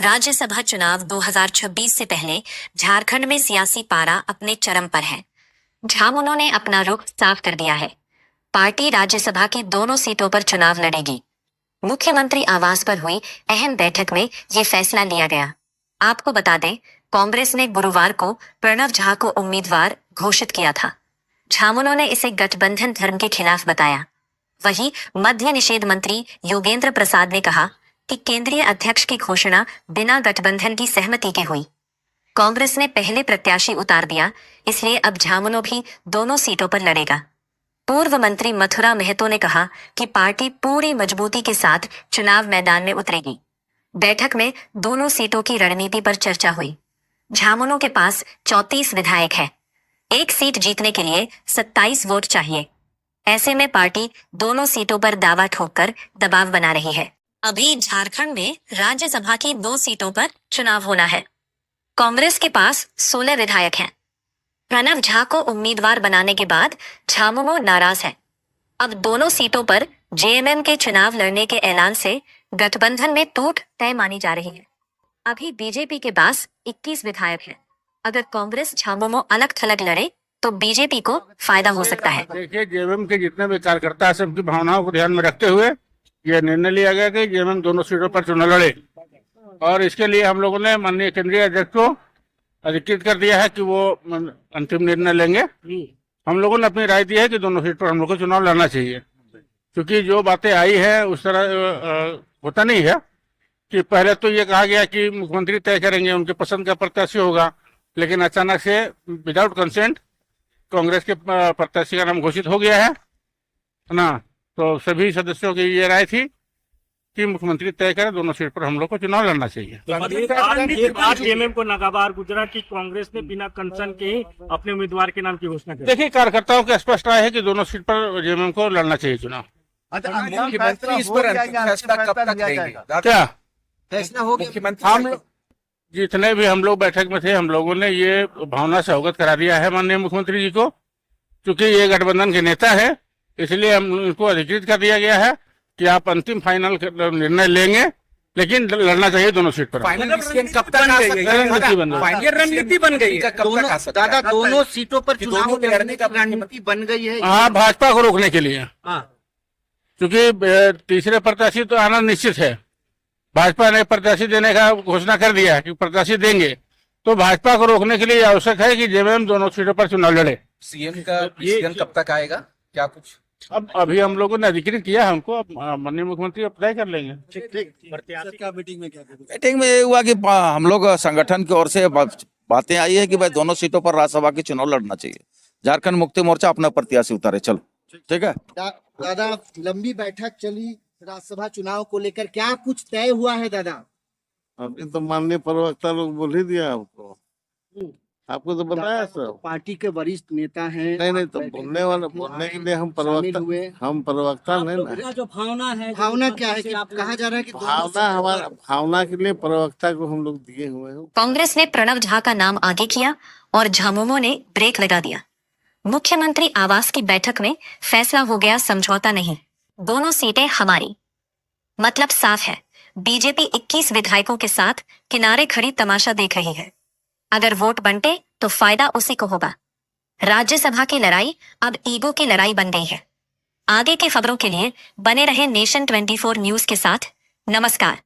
राज्यसभा चुनाव 2026 से पहले झारखंड में सियासी पारा अपने चरम पर है। झामुमो ने अपना रुख साफ कर दिया है। पार्टी राज्यसभा की दोनों सीटों पर चुनाव लड़ेगी। मुख्यमंत्री आवास पर हुई अहम बैठक में ये फैसला लिया गया। आपको बता दें, कांग्रेस ने गुरुवार को प्रणव झा को उम्मीदवार घोषित किया था। झामुमो ने इसे गठबंधन धर्म के खिलाफ बताया। वहीं मद्य निषेध मंत्री योगेंद्र प्रसाद ने कहा कि केंद्रीय अध्यक्ष की घोषणा बिना गठबंधन की सहमति के हुई। कांग्रेस ने पहले प्रत्याशी उतार दिया, इसलिए अब झामुमो भी दोनों सीटों पर लड़ेगा। पूर्व मंत्री मथुरा महतो ने कहा कि पार्टी पूरी मजबूती के साथ चुनाव मैदान में उतरेगी। बैठक में दोनों सीटों की रणनीति पर चर्चा हुई। झामुमो के पास 34 विधायक है। एक सीट जीतने के लिए 27 वोट चाहिए। ऐसे में पार्टी दोनों सीटों पर दावा ठोककर दबाव बना रही है। अभी झारखंड में राज्यसभा की 2 सीटों पर चुनाव होना है। कांग्रेस के पास 16 विधायक हैं। प्रणव झा को उम्मीदवार बनाने के बाद झामुमो नाराज है। अब दोनों सीटों पर जेएमएम के चुनाव लड़ने के ऐलान से गठबंधन में टूट तय मानी जा रही है। अभी बीजेपी के पास 21 विधायक हैं। अगर कांग्रेस झामुमो अलग थलग लड़े तो बीजेपी को फायदा हो सकता है। देखिए, जेएमएम के जितने भी कार्यकर्ता हैं, सबकी भावनाओं को ध्यान में रखते हुए यह निर्णय लिया गया कि जेएमएम दोनों सीटों पर चुनाव लड़े, और इसके लिए हम लोगों ने माननीय केंद्रीय अध्यक्ष को अधिकृत कर दिया है कि वो अंतिम निर्णय लेंगे। हम लोगों ने अपनी राय दी है कि दोनों सीट पर हम लोग को चुनाव लड़ना चाहिए, क्योंकि जो बातें आई है उस तरह होता नहीं है कि पहले तो ये कहा गया कि मुख्यमंत्री तय करेंगे, उनके पसंद का प्रत्याशी होगा, लेकिन अचानक से विदाउट कंसेंट कांग्रेस के प्रत्याशी का नाम घोषित हो गया है ना। तो सभी सदस्यों की ये राय थी कि मुख्यमंत्री तय करें, दोनों सीट पर हम लोग को चुनाव लड़ना चाहिए। जेएमएम को नाकाबार गुजरा कि कांग्रेस ने बिना कंसर्न के ही अपने उम्मीदवार के नाम की घोषणा की। देखिए, कार्यकर्ताओं का स्पष्ट राय है कि दोनों सीट पर जेएमएम को लड़ना चाहिए चुनाव। मुख्यमंत्री इस पर फैसला कब तक लेंगे? क्या फैसला हो गया? हम जितने भी हम लोग बैठक में थे, हम लोगों ने ये भावना से अवगत करा दिया है माननीय मुख्यमंत्री जी को, क्योंकि ये गठबंधन के नेता है, इसलिए हम उनको अधिकृत कर दिया गया है कि आप अंतिम फाइनल निर्णय लेंगे, लेकिन लड़ना चाहिए दोनों सीट पर। फाइनल कब तक आ सकता है? रणनीति बन गई है। कब तक आ सकता है? दादा, दोनों सीटों पर चुनाव लड़ने का रणनीति बन गई है। हाँ, भाजपा को रोकने के लिए, हाँ, क्योंकि तीसरे प्रत्याशी तो आना निश्चित है। भाजपा ने प्रत्याशी देने का घोषणा कर दिया है कि प्रत्याशी देंगे, तो भाजपा को रोकने के लिए आवश्यक है कि जेएमएम दोनों सीटों पर चुनाव लड़े। सीएम का डिसीजन कब तक आएगा? क्या कुछ अब अभी हम लोगों ने अधिकृत किया है उनको, अब माननीय मुख्यमंत्री अब तय कर लेंगे। मीटिंग में ये हुआ कि हम लोग संगठन की ओर से बातें आई है कि भाई दोनों सीटों पर राज्यसभा के चुनाव लड़ना चाहिए। झारखंड मुक्ति मोर्चा अपना प्रत्याशी उतारे, चलो ठीक है। दादा, लंबी बैठक चली राज्यसभा चुनाव को लेकर, क्या कुछ तय हुआ है दादा? अभी तो माननीय प्रवक्ता लोग बोल ही दिया आपको, आपको तो बताया सर। पार्टी के वरिष्ठ नेता हैं। नहीं तो बोलने के लिए हम प्रवक्ता नहीं ना। जो भावना है, भावना क्या है कि कहा जा रहा है कि भावना के लिए प्रवक्ता को हम लोग दिए हुए हैं। कांग्रेस ने प्रणव झा का नाम आगे किया और झामुमो ने ब्रेक लगा दिया। मुख्यमंत्री आवास की बैठक में फैसला हो गया, समझौता नहीं, दोनों सीटें हमारी। मतलब साफ है, बीजेपी 21 विधायकों के साथ किनारे खड़ी तमाशा देख रही है। अगर वोट बंटे तो फायदा उसी को होगा। राज्यसभा की लड़ाई अब ईगो की लड़ाई बन गई है। आगे की खबरों के लिए बने रहे नेशन 24 न्यूज के साथ। नमस्कार।